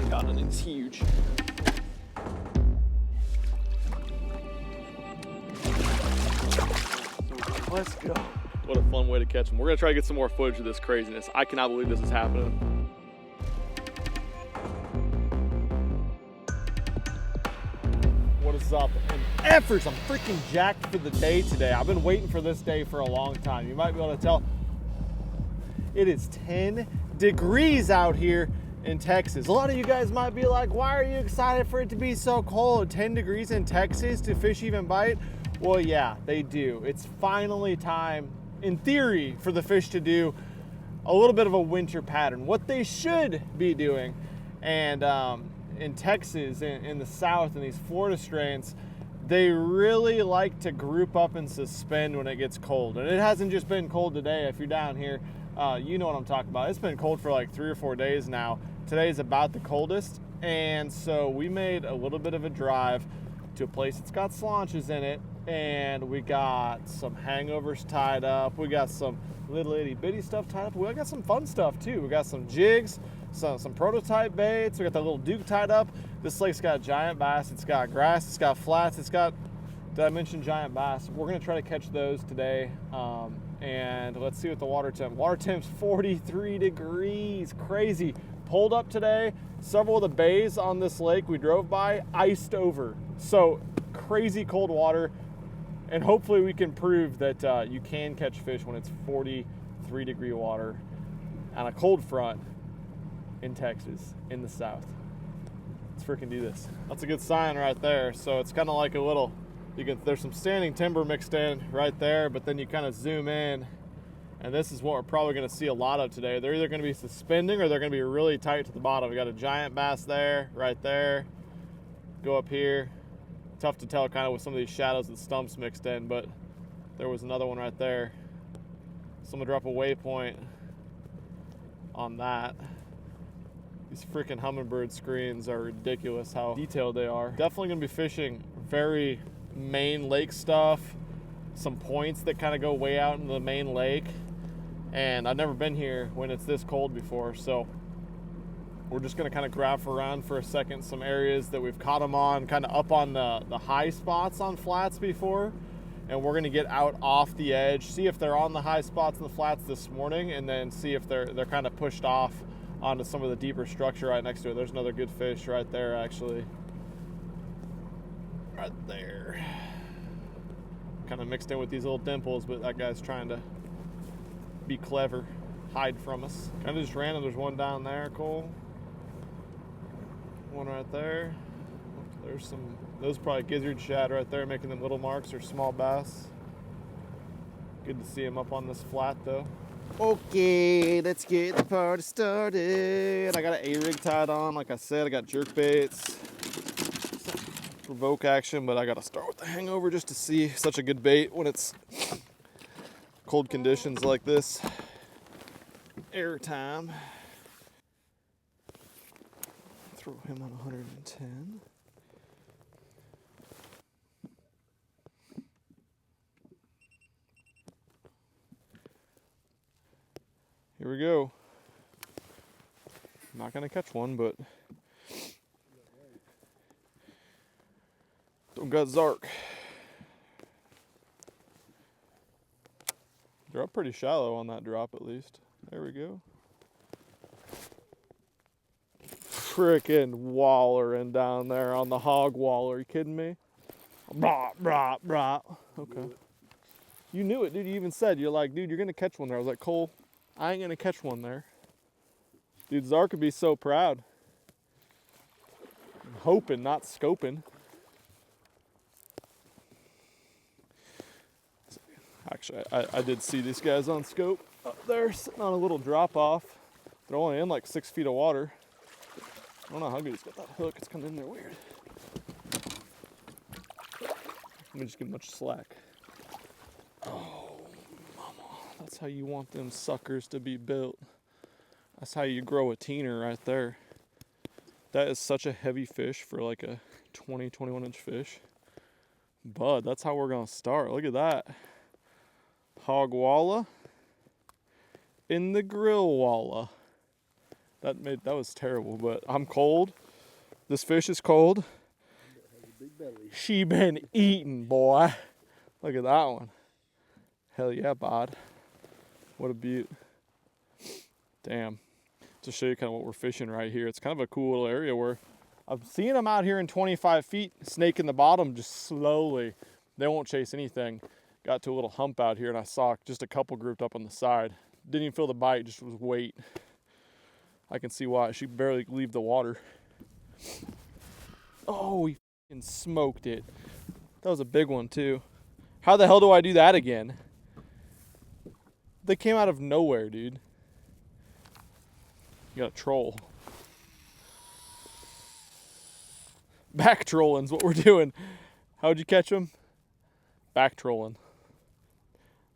God, and it's huge. Let's go. What a fun way to catch them. We're gonna try to get some more footage of this craziness. I cannot believe this is happening. What is up? And efforts, I'm freaking jacked for the day today. I've been waiting for this day for a long time. You might be able to tell. It is 10 degrees out here in Texas. A lot of you guys might be like, why are you excited for it to be so cold? 10 degrees in Texas, do fish even bite? Well, yeah, they do. It's finally time, in theory, for the fish to do a little bit of a winter pattern. What they should be doing, and in Texas, in the South, in these Florida strains, they really like to group up and suspend when it gets cold. And it hasn't just been cold today. If you're down here, you know what I'm talking about. It's been cold for like 3 or 4 days now. Today's about the coldest. And so we made a little bit of a drive to a place that's got slaunches in it. And we got some hangovers tied up. We got some little itty bitty stuff tied up. We got some fun stuff too. We got some jigs, some prototype baits. We got that little Duke tied up. This lake's got giant bass. It's got grass. It's got flats. It's got, did I mention giant bass? We're gonna try to catch those today. And let's see what the water temp's 43 degrees, crazy. Pulled up today, several of the bays on this lake we drove by, iced over. So crazy cold water. And hopefully we can prove that you can catch fish when it's 43 degree water on a cold front in Texas, in the South. Let's freaking do this. That's a good sign right there. So it's kind of like a little, there's some standing timber mixed in right there, but then you kind of zoom in, and this is what we're probably gonna see a lot of today. They're either gonna be suspending or they're gonna be really tight to the bottom. We got a giant bass there, right there. Go up here. Tough to tell kind of with some of these shadows and stumps mixed in, but there was another one right there. So I'm gonna drop a waypoint on that. These freaking hummingbird screens are ridiculous how detailed they are. Definitely gonna be fishing very main lake stuff, some points that kind of go way out into the main lake. And I've never been here when it's this cold before, so we're just gonna kind of graph around for a second some areas that we've caught them on, kind of up on the high spots on flats before. And we're gonna get out off the edge, see if they're on the high spots in the flats this morning, and then see if they're kind of pushed off onto some of the deeper structure right next to it. There's another good fish right there, actually. Right there. Kind of mixed in with these little dimples, but that guy's trying to be clever, hide from us. Kind of just random. There's one down there, Cole. One right there. There's some, those are probably gizzard shad right there, making them little marks or small bass. Good to see them up on this flat though. Okay, let's get the party started. I got an A-rig tied on. Like I said, I got jerk baits. Provoke action, but I gotta start with the hangover just to see such a good bait when it's cold conditions like this. Air time. Throw him on 110. Here we go. I'm not gonna catch one, but don't got Zark. They're up pretty shallow on that drop at least. There we go. Frickin' wallering down there on the hog wall. Are you kidding me? Brah, brah, brah. Okay. You knew it, dude. You even said, you're like, dude, you're gonna catch one there. I was like, Cole, I ain't gonna catch one there. Dude, Zark would be so proud. I'm hoping, not scoping. Actually, I did see these guys on scope up there sitting on a little drop off. They're only in like 6 feet of water. I don't know how good he's got that hook. It's coming in there weird. Let me just give him much slack. Oh, mama. That's how you want them suckers to be built. That's how you grow a teener right there. That is such a heavy fish for like a 20, 21 inch fish. But that's how we're gonna start. Look at that. Hog walla in the grill walla. That was terrible, but I'm cold. This fish is cold. Big belly. She been eating, boy. Look at that one. Hell yeah, bod. What a beaut. Damn. To show you kind of what we're fishing right here. It's kind of a cool little area where I'm seeing them out here in 25 feet, snaking the bottom just slowly. They won't chase anything. Got to a little hump out here and I saw just a couple grouped up on the side. Didn't even feel the bite, just was weight. I can see why. She barely leave the water. Oh, we fucking smoked it. That was a big one too. How the hell do I do that again? They came out of nowhere, dude. You got a troll. Back trolling's what we're doing. How'd you catch them? Back trolling.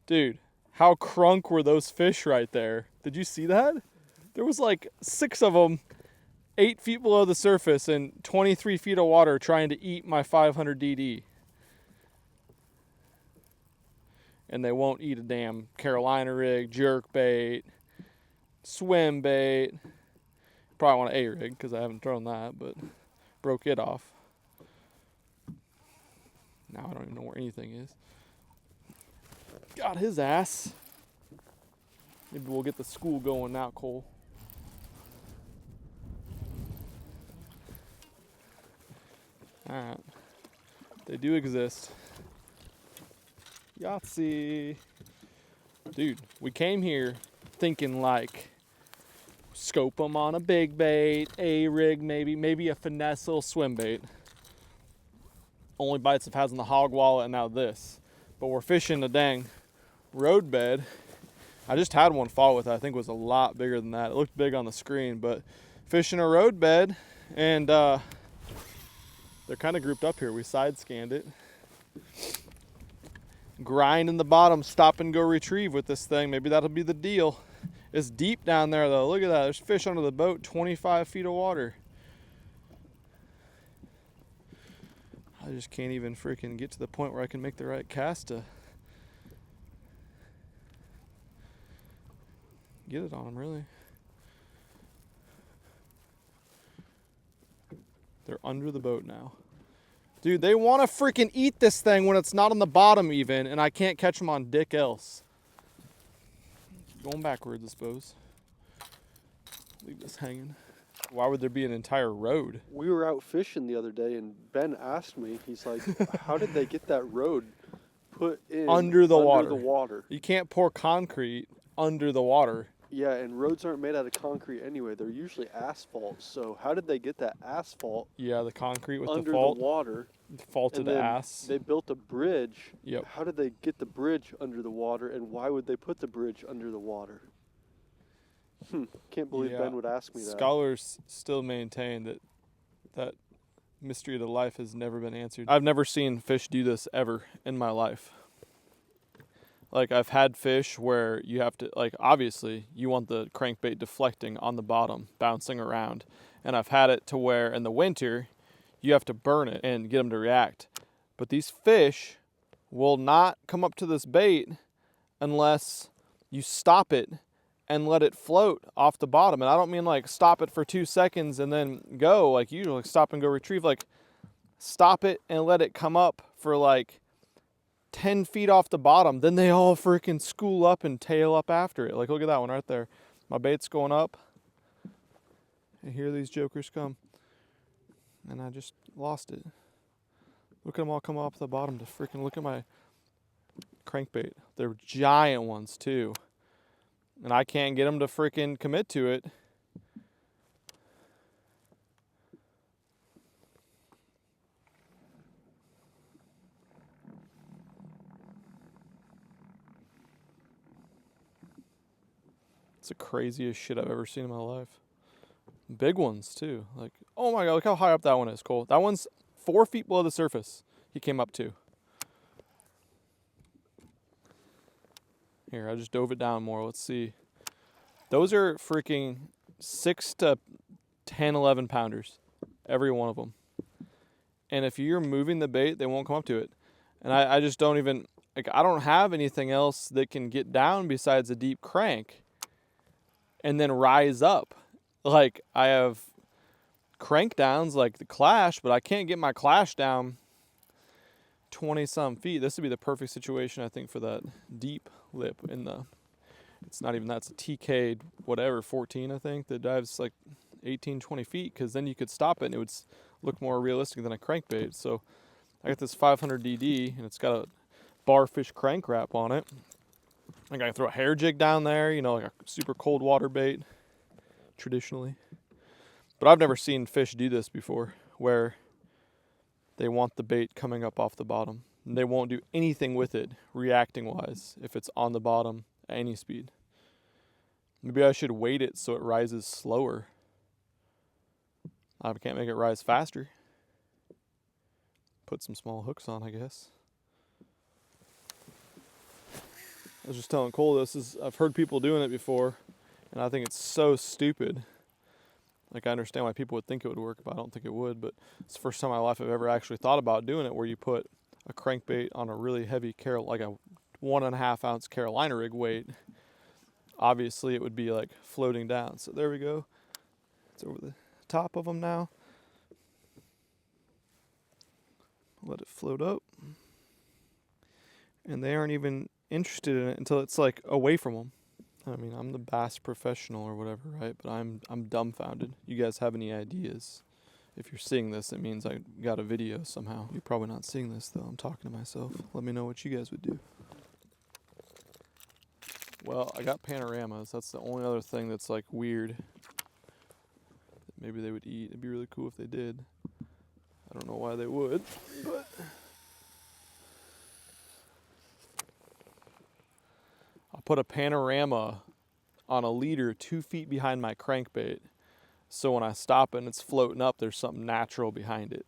Dude, how crunk were those fish right there? Did you see that? There was like 6 of them, 8 feet below the surface and 23 feet of water trying to eat my 500 DD. And they won't eat a damn Carolina rig, jerk bait, swim bait. Probably want an A rig because I haven't thrown that, but broke it off. Now I don't even know where anything is. Got his ass. Maybe we'll get the school going now, Cole. Alright. They do exist. Yahtzee. Dude, we came here thinking like scope them on a big bait, a rig maybe a finesse little swim bait. Only bites I've had on the hog wallet and now this. But we're fishing a dang road bed. I just had one fall with it. I think it was a lot bigger than that. It looked big on the screen, but fishing a road bed and they're kind of grouped up here. We side scanned it. Grind in the bottom, stop and go retrieve with this thing. Maybe that'll be the deal. It's deep down there though. Look at that. There's fish under the boat, 25 feet of water. I just can't even freaking get to the point where I can make the right cast to get it on them, really. They're under the boat now. Dude, they want to freaking eat this thing when it's not on the bottom even, and I can't catch them on dick else. Going backwards, I suppose. Leave this hanging. Why would there be an entire road? We were out fishing the other day, and Ben asked me, he's like, how did they get that road put in under the water? The water. You can't pour concrete under the water. Yeah, and roads aren't made out of concrete anyway. They're usually asphalt. So how did they get that asphalt? Yeah, the concrete with under the fault. The water. Faulted the ass. They built a bridge. Yep. How did they get the bridge under the water, and why would they put the bridge under the water? Can't believe Ben would ask me that. Scholars still maintain that that mystery of the life has never been answered. I've never seen fish do this ever in my life. Like, I've had fish where you have to, like, obviously you want the crankbait deflecting on the bottom, bouncing around. And I've had it to where in the winter you have to burn it and get them to react. But these fish will not come up to this bait unless you stop it and let it float off the bottom. And I don't mean like stop it for 2 seconds and then go like usual, like stop and go retrieve. Like, stop it and let it come up for like 10 feet off the bottom. Then they all freaking school up and tail up after it. Like, look at that one right there. My bait's going up. And here these jokers come. And I just lost it. Look at them all come off the bottom to freaking look at my crankbait. They're giant ones too. And I can't get them to freaking commit to it. It's the craziest shit I've ever seen in my life. Big ones too. Like, oh my God, look how high up that one is, Cole. That one's 4 feet below the surface. He came up to. Here, I just dove it down more. Let's see. Those are freaking 6 to 10, 11 pounders. Every one of them. And if you're moving the bait, they won't come up to it. And I just don't even, like, I don't have anything else that can get down besides a deep crank and then rise up. like I have crank downs like the Clash, but I can't get my Clash down 20 some feet. This would be the perfect situation, I think, for that deep lip in the, it's not even that, it's a TK whatever 14, I think, that dives like 18, 20 feet, because then you could stop it and it would look more realistic than a crankbait. So I got this 500 DD and it's got a barfish crank wrap on it. I gotta throw a hair jig down there, you know, like a super cold water bait traditionally. But I've never seen fish do this before, where they want the bait coming up off the bottom. And they won't do anything with it reacting wise if it's on the bottom at any speed. Maybe I should weight it so it rises slower. I can't make it rise faster. Put some small hooks on, I guess. I was just telling Cole I've heard people doing it before, and I think it's so stupid. Like, I understand why people would think it would work, but I don't think it would. But it's the first time in my life I've ever actually thought about doing it, where you put a crankbait on a really heavy like a 1.5 ounce Carolina rig weight. Obviously, it would be like floating down. So there we go. It's over the top of them now. Let it float up. And they aren't even interested in it until it's like away from them. I mean, I'm the bass professional or whatever, right? But I'm dumbfounded. You guys have any ideas? If you're seeing this, it means I got a video somehow. You're probably not seeing this, though. I'm talking to myself. Let me know what you guys would do. Well, I got panoramas. That's the only other thing that's like weird that maybe they would eat. It'd be really cool if they did. I don't know why they would, but I'll put a panorama on a leader 2 feet behind my crankbait, so when I stop it and it's floating up, there's something natural behind it.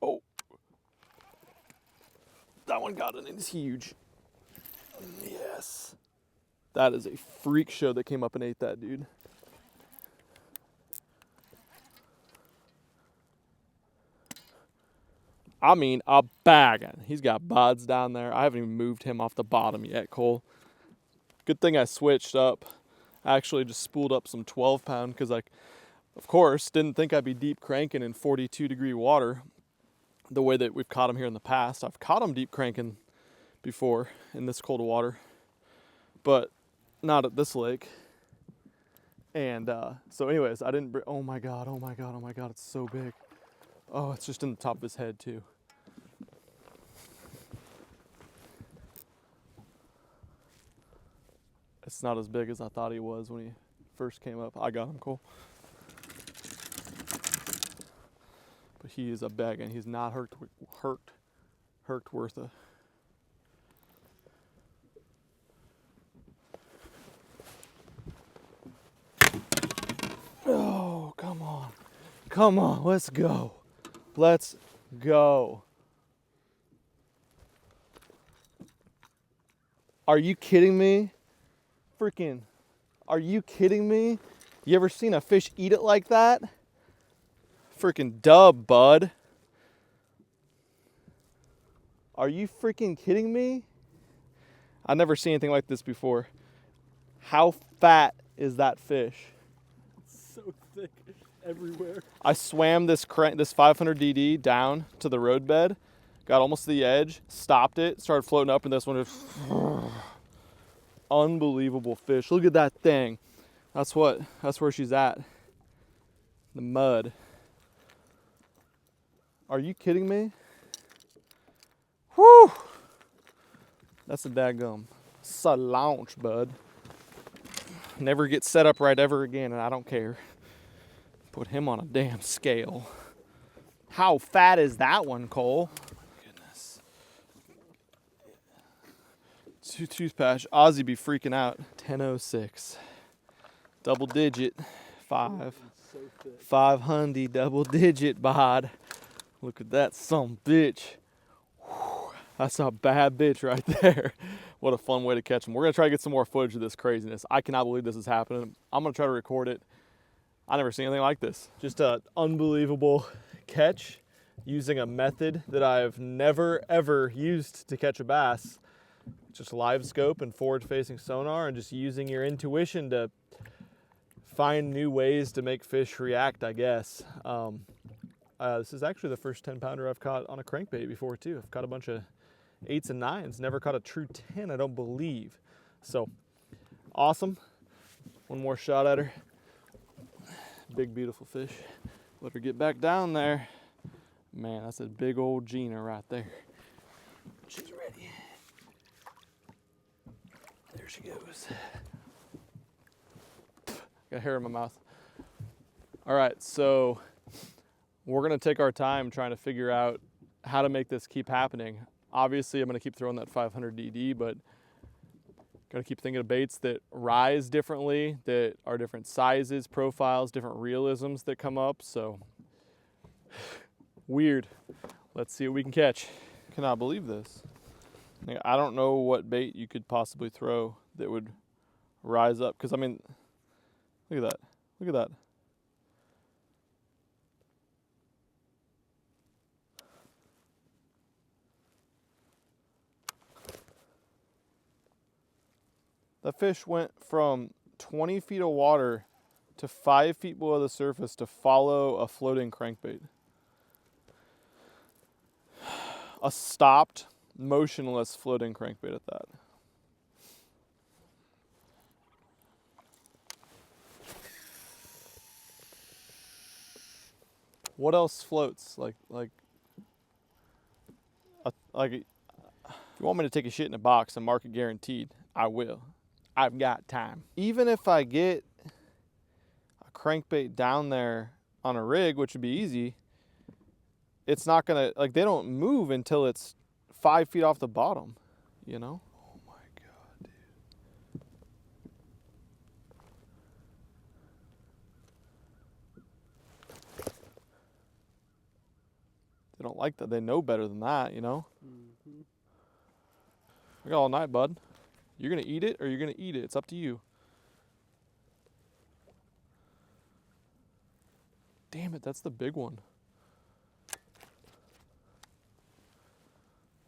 Oh, that one got it, and it's huge. Yes. That is a freak show that came up and ate that, dude. I mean, a bag. He's got buds down there. I haven't even moved him off the bottom yet, Cole. Good thing I switched up. I actually just spooled up some 12 pound because I, of course, didn't think I'd be deep cranking in 42 degree water the way that we've caught him here in the past. I've caught him deep cranking before in this cold water, but not at this lake. And so anyways, I didn't oh my god, it's so big. Oh, it's just in the top of his head too. It's not as big as I thought he was when he first came up. I got him, Cole. But he is a bag, and he's not hurt worth a. Oh, come on. Come on, let's go. Let's go. Are you kidding me? Freaking, are you kidding me? You ever seen a fish eat it like that? Freaking dub, bud. Are you freaking kidding me? I've never seen anything like this before. How fat is that fish? It's so thick everywhere. I swam this 500 DD down to the roadbed, got almost to the edge, stopped it, started floating up, and this one just unbelievable fish. Look at that thing. That's where she's at. The mud. Are you kidding me? Whew. That's a daggum launch, bud. Never get set up right ever again, and I don't care. Put him on a damn scale. How fat is that one, Cole? Oh my goodness. Toothpaste. Ozzy be freaking out. 10.06. Double digit. 500 double digit, bod. Look at that some bitch. Whew. That's a bad bitch right there. What a fun way to catch them. We're going to try to get some more footage of this craziness. I cannot believe this is happening. I'm going to try to record it. I never seen anything like this. Just an unbelievable catch using a method that I've never ever used to catch a bass. Just LiveScope and forward-facing sonar, and just using your intuition to find new ways to make fish react, I guess. This is actually the first 10-pounder I've caught on a crankbait before too. I've caught a bunch of 8s and 9s, never caught a true 10, I don't believe. So, awesome. One more shot at her. Big, beautiful fish. Let her get back down there. Man, that's a big old Gina right there. She's ready. There she goes. Got hair in my mouth. All right, so we're gonna take our time trying to figure out how to make this keep happening. Obviously, I'm gonna keep throwing that 500 DD, but gotta keep thinking of baits that rise differently, that are different sizes, profiles, different realisms that come up. So weird. Let's see what we can catch. Cannot believe this. I don't know what bait you could possibly throw that would rise up. Because I mean, look at that. Look at that. The fish went from 20 feet of water to 5 feet below the surface to follow a floating crankbait. A stopped, motionless floating crankbait at that. What else floats? Like if you want me to take a shit in a box and mark it guaranteed, I will. I've got time. Even if I get a crankbait down there on a rig, which would be easy, it's not gonna, like, they don't move until it's 5 feet off the bottom, you know? Oh my God, dude. They don't like that. They know better than that, you know? Mm-hmm. We got all night, bud. You're gonna eat it or you're gonna eat it. It's up to you. Damn it, that's the big one.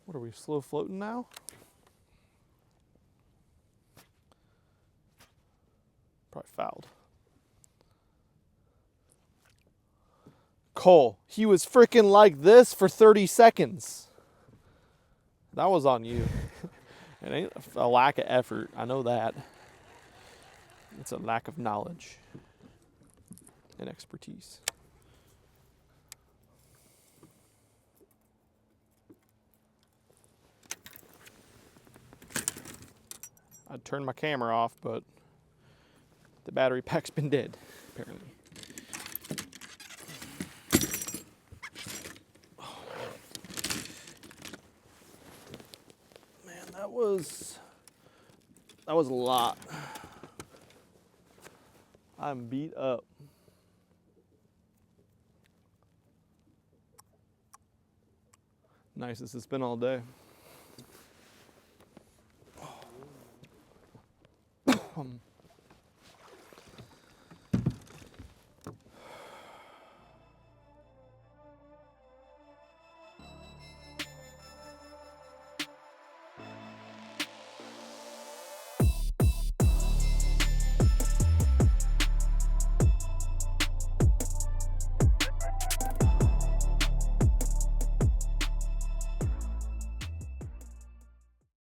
What are we, slow floating now? Probably fouled. Cole, he was freaking like this for 30 seconds. That was on you. It ain't a lack of effort, I know that. It's a lack of knowledge and expertise. I'd turn my camera off, but the battery pack's been dead, apparently. Man, that was a lot. I'm beat up. Nicest it's been all day.